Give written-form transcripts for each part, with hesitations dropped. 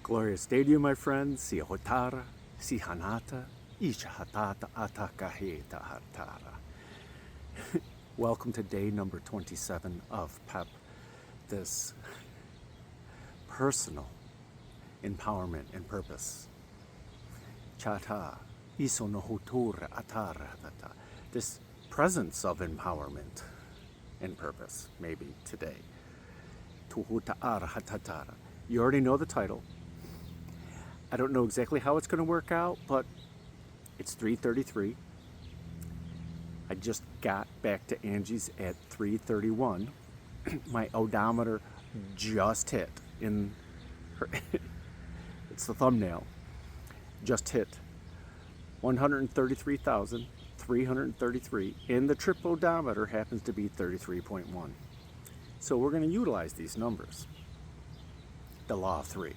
Glorious day to you, my friends. Si hotara, si hanata, isha hatata atakaheta hartara. Welcome to day number 27 of PEP, this personal empowerment and purpose. Chata, iso no hotura atara, this presence of empowerment and purpose, maybe today. Tuhuta'ara hatatara. You already know the title. I don't know exactly how it's going to work out, but it's 3:33. I just got back to Angie's at 3:31. My odometer just hit in her it's the thumbnail. Just hit 133,333, and the trip odometer happens to be 33.1. So we're going to utilize these numbers. The law of three.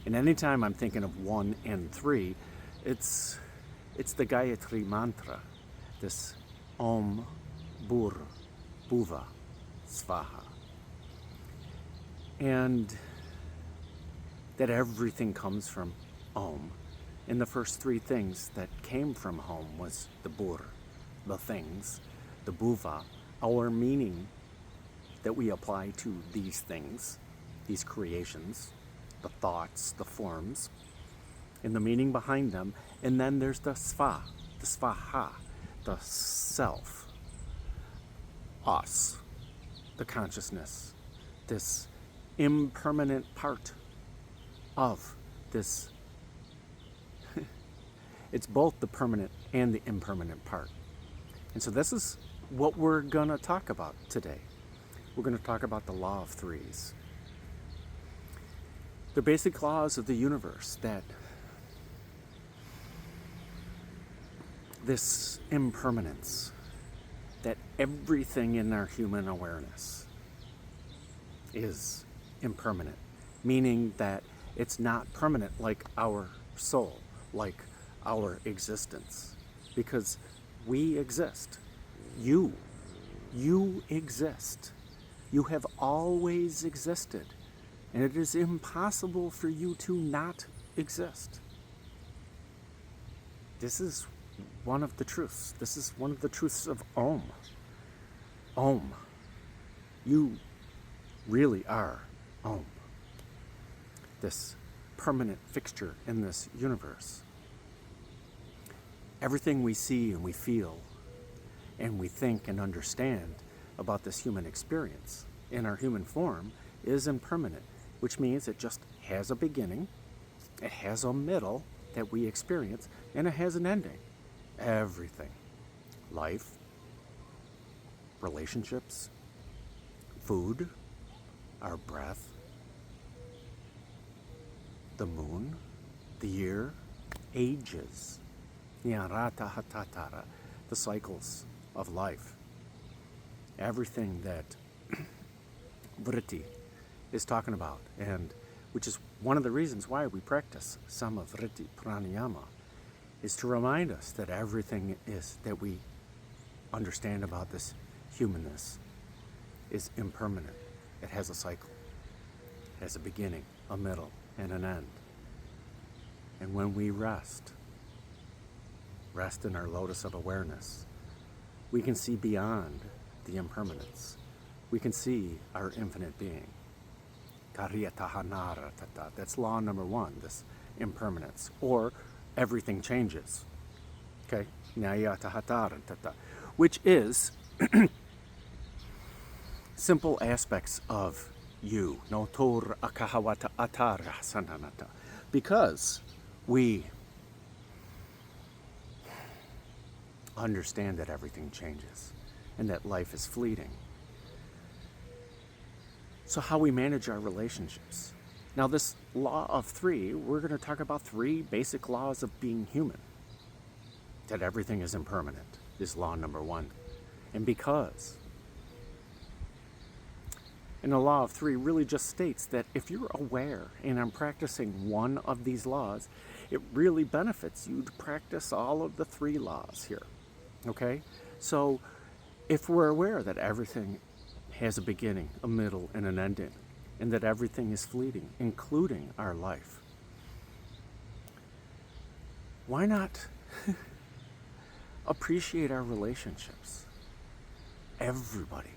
And anytime I'm thinking of 1 and 3, it's the Gayatri Mantra, this Om, bhūr, bhuvaḥ, svaḥ. And that everything comes from Om. And the first three things that came from home was the bhūr, the things, the bhuvaḥ, our meaning that we apply to these things, these creations, the thoughts, the forms, and the meaning behind them. And then there's the svaḥ, the svaḥ, the self, us, the consciousness, this impermanent part of this. It's both the permanent and the impermanent part. And so this is what we're going to talk about today. We're going to talk about the law of threes. The basic laws of the universe, that this impermanence, that everything in our human awareness is impermanent, meaning that it's not permanent like our soul, like our existence, because we exist. You exist. You have always existed. And it is impossible for you to not exist. This is one of the truths. This is one of the truths of Om. Om. You really are Om. This permanent fixture in this universe. Everything we see and we feel and we think and understand about this human experience in our human form is impermanent, which means it just has a beginning, it has a middle that we experience, and it has an ending. Everything. Life, relationships, food, our breath, the moon, the year, ages, nyarata hatatara, the cycles of life. Everything that vritti is talking about, and which is one of the reasons why we practice vritti pranayama, is to remind us that everything is that we understand about this humanness is impermanent. It has a cycle. It has a beginning, a middle, and an end. And when we rest in our lotus of awareness, we can see beyond the impermanence. We can see our infinite being. That's law number one, this impermanence, or everything changes. Okay? Which is simple aspects of you. Because we understand that everything changes and that life is fleeting. So how we manage our relationships. Now this law of three, we're going to talk about three basic laws of being human. That everything is impermanent is law number one. And because, and the law of three really just states that if you're aware and I'm practicing one of these laws, it really benefits you to practice all of the three laws here. Okay? So if we're aware that everything has a beginning, a middle, and an ending, and that everything is fleeting, including our life, why not appreciate our relationships? Everybody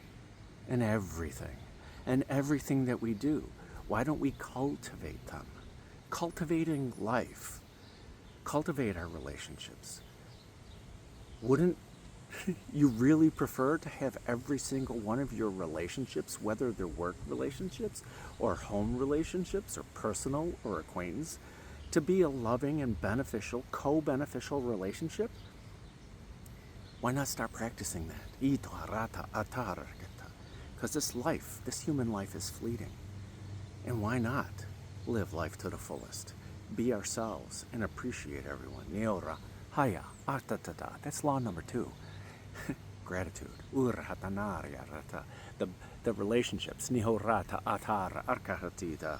and everything that we do. Why don't we cultivate them? Cultivating life. Cultivate our relationships. Wouldn't you really prefer to have every single one of your relationships, whether they're work relationships or home relationships or personal or acquaintance, to be a loving and beneficial, co-beneficial relationship? Why not start practicing that? Because this human life is fleeting. And why not live life to the fullest? Be ourselves and appreciate everyone. Neora, haya, atatata. That's law number 2. Gratitude. The relationships. Nihorata, atara, arkahatita.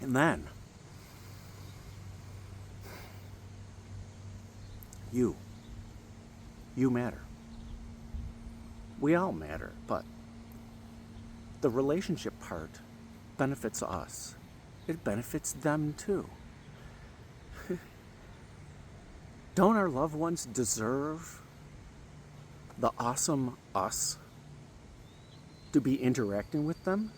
And then, you matter. We all matter, but the relationship part benefits us. It benefits them too. Don't our loved ones deserve the awesome us to be interacting with them?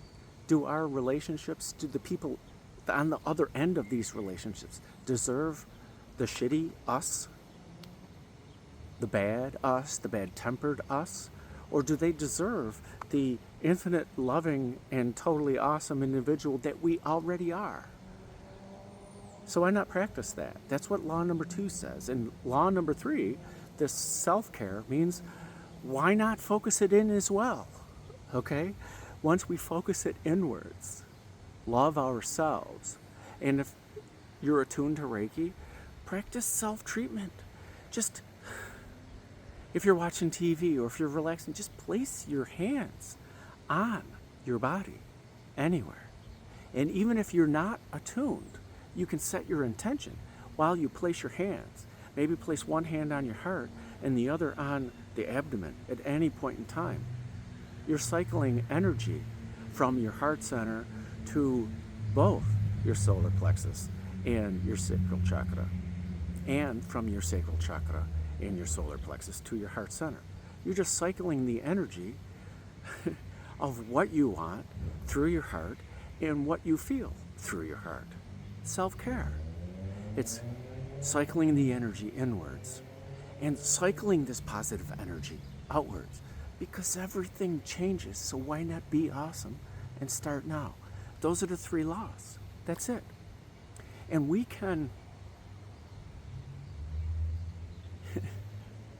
Do our relationships, do the people on the other end of these relationships deserve the shitty us? The bad us, the bad-tempered us? Or do they deserve the infinite, loving, and totally awesome individual that we already are? So why not practice that? That's what law number 2 says. And law number 3, this self-care, means why not focus it in as well? Okay? Once we focus it inwards, love ourselves. And if you're attuned to Reiki, practice self-treatment. Just, if you're watching TV or if you're relaxing, just place your hands on your body anywhere. And even if you're not attuned, you can set your intention while you place your hands. Maybe place one hand on your heart and the other on the abdomen at any point in time. You're cycling energy from your heart center to both your solar plexus and your sacral chakra, and from your sacral chakra and your solar plexus to your heart center. You're just cycling the energy of what you want through your heart and what you feel through your heart. Self-care. It's cycling the energy inwards and cycling this positive energy outwards, because everything changes. So why not be awesome and start now? Those are the 3 laws. That's it. And we can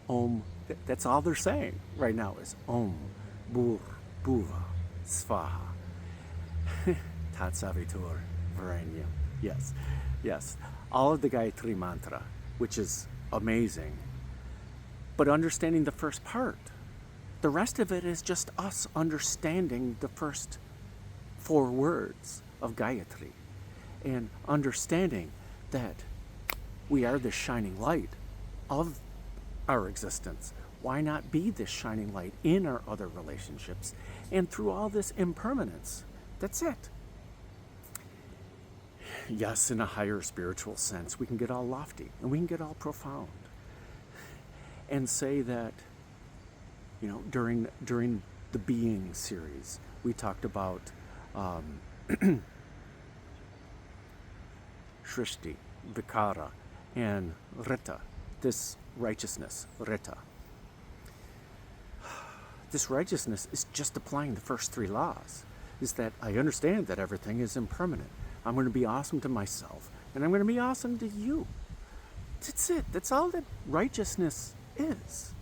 Om, that's all they're saying right now is Om, bhūr, bhuvaḥ, svaḥ, savitur, vareṇyaṃ. Yes. All of the Gayatri Mantra, which is amazing. But understanding the first part, the rest of it is just us understanding the first 4 words of Gayatri and understanding that we are the shining light of our existence. Why not be this shining light in our other relationships and through all this impermanence? That's it. Yes, in a higher spiritual sense, we can get all lofty and we can get all profound and say that, during the being series, we talked about Shrishti, Vikara, and Rita, this righteousness, Rita. This righteousness is just applying the first 3 laws, is that I understand that everything is impermanent. I'm going to be awesome to myself, and I'm going to be awesome to you. That's it. That's all that righteousness is.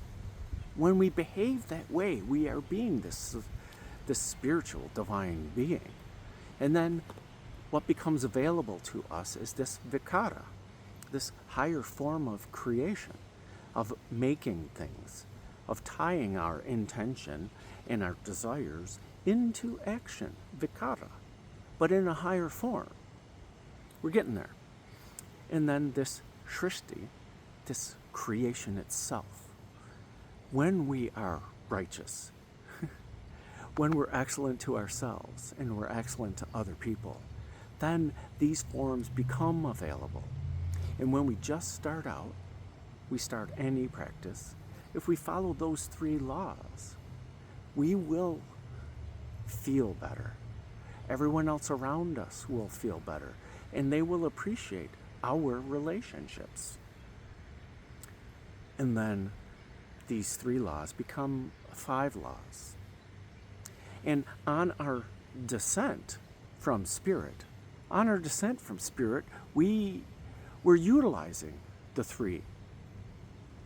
When we behave that way, we are being this spiritual, divine being. And then what becomes available to us is this vikara, this higher form of creation, of making things, of tying our intention and our desires into action, vikara, but in a higher form. We're getting there. And then this shrishti, this creation itself. When we are righteous, when we're excellent to ourselves and we're excellent to other people, then these forms become available. And when we just start out, we start any practice, if we follow those 3 laws, we will feel better. Everyone else around us will feel better, and they will appreciate our relationships. And then these 3 laws become 5 laws. And on our descent from spirit, we're utilizing the 3.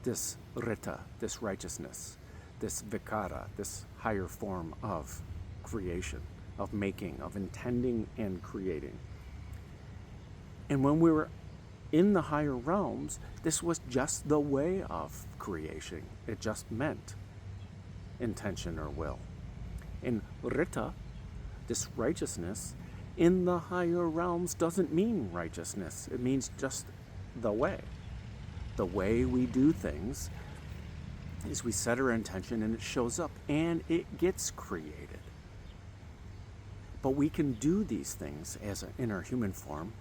This rita, this righteousness, this vikara, this higher form of creation, of making, of intending and creating. And when we were in the higher realms, this was just the way of creation. It just meant intention or will. And rita, this righteousness, in the higher realms doesn't mean righteousness. It means just the way. The way we do things is we set our intention and it shows up and it gets created. But we can do these things in our human form.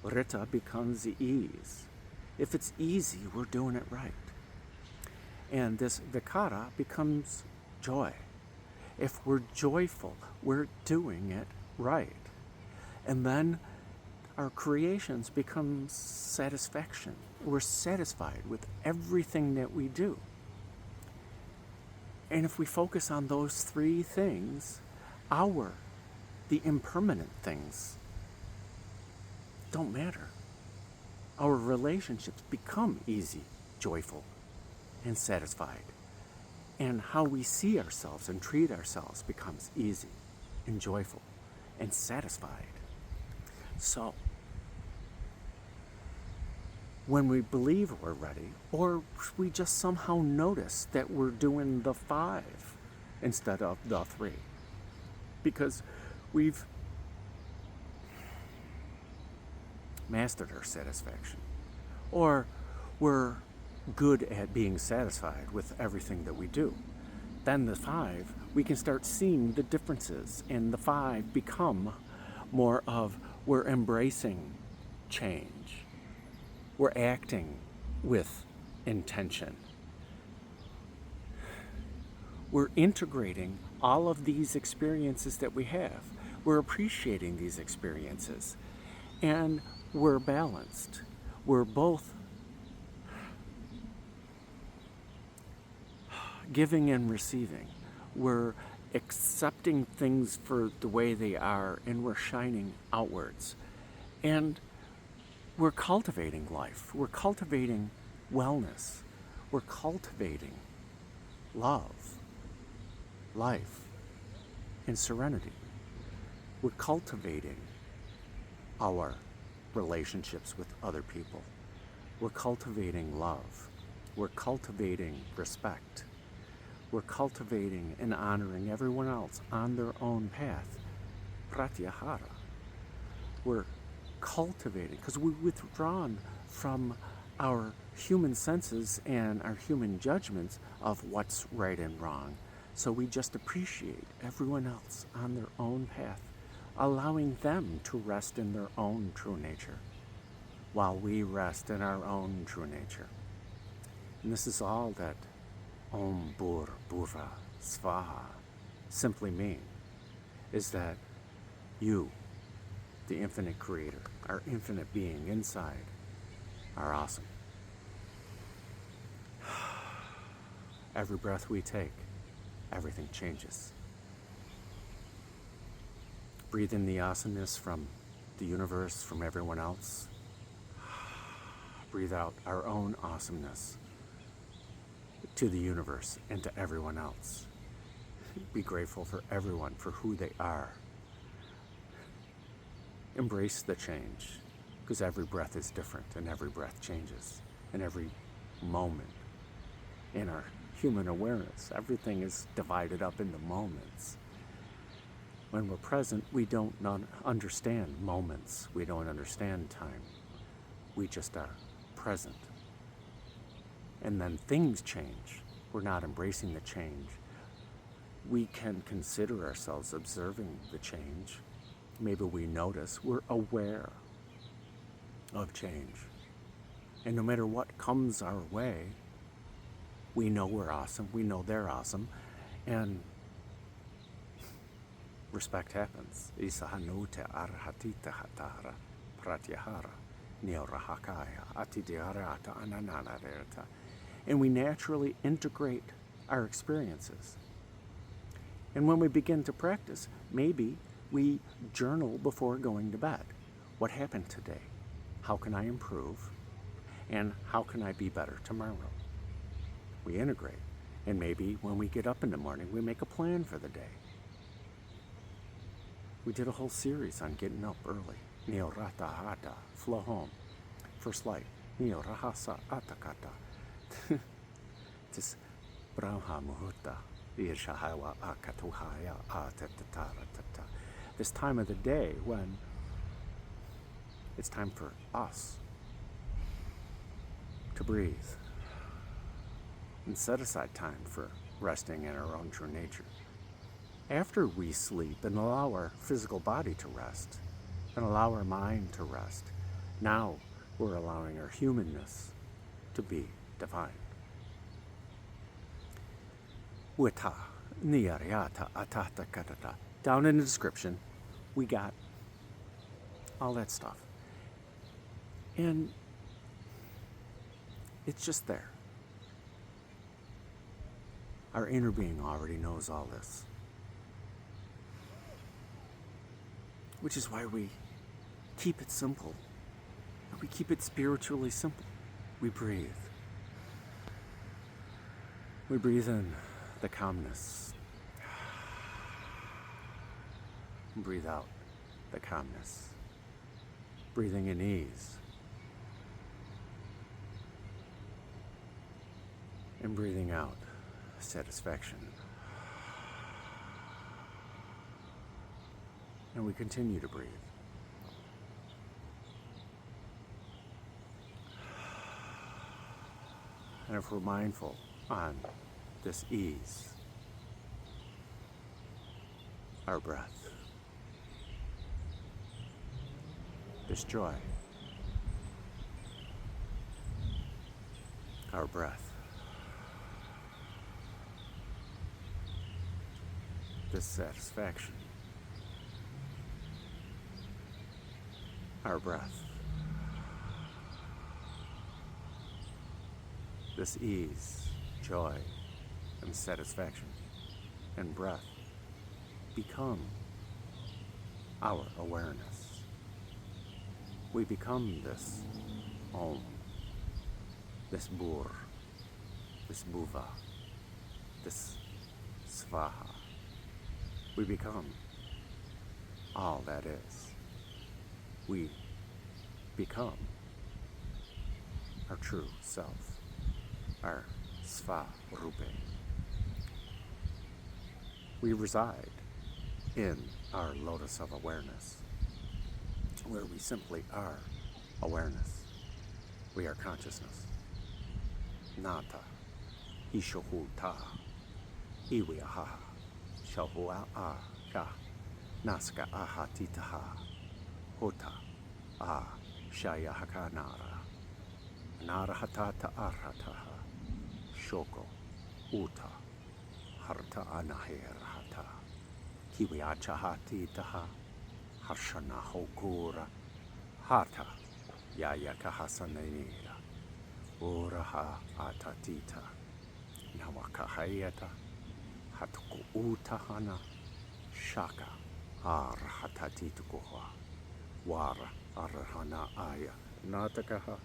Rita becomes the ease. If it's easy, we're doing it right. And this vikara becomes joy. If we're joyful, we're doing it right. And then our creations become satisfaction. We're satisfied with everything that we do. And if we focus on those 3 things, the impermanent things don't matter. Our relationships become easy, joyful, and satisfied. And how we see ourselves and treat ourselves becomes easy and joyful and satisfied. So, when we believe we're ready, or we just somehow notice that we're doing the 5 instead of the 3, because we've mastered our satisfaction, or we're good at being satisfied with everything that we do, then the 5, we can start seeing the differences, and the 5 become more of we're embracing change. We're acting with intention. We're integrating all of these experiences that we have. We're appreciating these experiences. And we're balanced. We're both giving and receiving. We're accepting things for the way they are, and we're shining outwards. And we're cultivating life. We're cultivating wellness. We're cultivating love, life, and serenity. We're cultivating our relationships with other people. We're cultivating love. We're cultivating respect. We're cultivating and honoring everyone else on their own path. Pratyahara. We're cultivating, because we've withdrawn from our human senses and our human judgments of what's right and wrong. So we just appreciate everyone else on their own path, allowing them to rest in their own true nature, while we rest in our own true nature. And this is all that Om, bhūr, bhuvaḥ, svaḥ simply mean, is that you, the infinite creator, our infinite being inside, are awesome. Every breath we take, everything changes. Breathe in the awesomeness from the universe, from everyone else. Breathe out our own awesomeness to the universe and to everyone else. Be grateful for everyone for who they are. Embrace the change, because every breath is different and every breath changes. And every moment in our human awareness, everything is divided up into moments. When we're present, we don't understand moments. We don't understand time. We just are present. And then things change. We're not embracing the change. We can consider ourselves observing the change. Maybe we notice. We're aware of change. And no matter what comes our way, we know we're awesome, we know they're awesome, and respect happens. Isahanute arhatita hatara pratyahara neorahakaya atidiarata anananareta. And we naturally integrate our experiences. And when we begin to practice, maybe we journal before going to bed. What happened today? How can I improve? And how can I be better tomorrow? We integrate. And maybe when we get up in the morning, we make a plan for the day. We did a whole series on getting up early. Neorata hata, flow home. First light. Neorahasa atakata. This brahma muhurta. Irshahawa akatuhaya atataratata. This time of the day when it's time for us to breathe and set aside time for resting in our own true nature. After we sleep and allow our physical body to rest and allow our mind to rest, now we're allowing our humanness to be divine. Wita niyariata atata katata. Down in the description, we got all that stuff. And it's just there. Our inner being already knows all this. Which is why we keep it simple. We keep it spiritually simple. We breathe. We breathe in the calmness. Breathe out the calmness. Breathing in ease. And breathing out satisfaction. And we continue to breathe. And if we're mindful on this ease, our breath, this joy, our breath, this satisfaction, our breath, this ease, joy, and satisfaction, and breath become our awareness. We become this Om, this bhūr, this bhuvaḥ, this svaḥ. We become all that is. We become our true self, our svaḥ rupe. We reside in our lotus of awareness, where we simply are awareness. We are consciousness. Nata, ishohuta, iwiaha, shahua'a, ka, naska ahatitaha, hota, a, shayahaka nara, narahatata arhataha, shoko, uta, harta anaherahata, kiwiachahati taha, harshana hokura, hata, yayakahasanenira, uraha atatita, nawakahayata, hatuku utahana, shaka, arhatatitukuha, wara arhana aya, natakaha,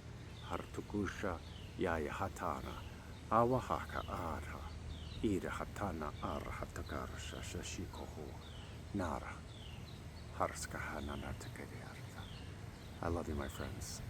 hartukusha, yayahatana, awahaka arha, irahatana arhatakara shashikoho, nara, harskaha nanatakaryarta. I love you, my friends.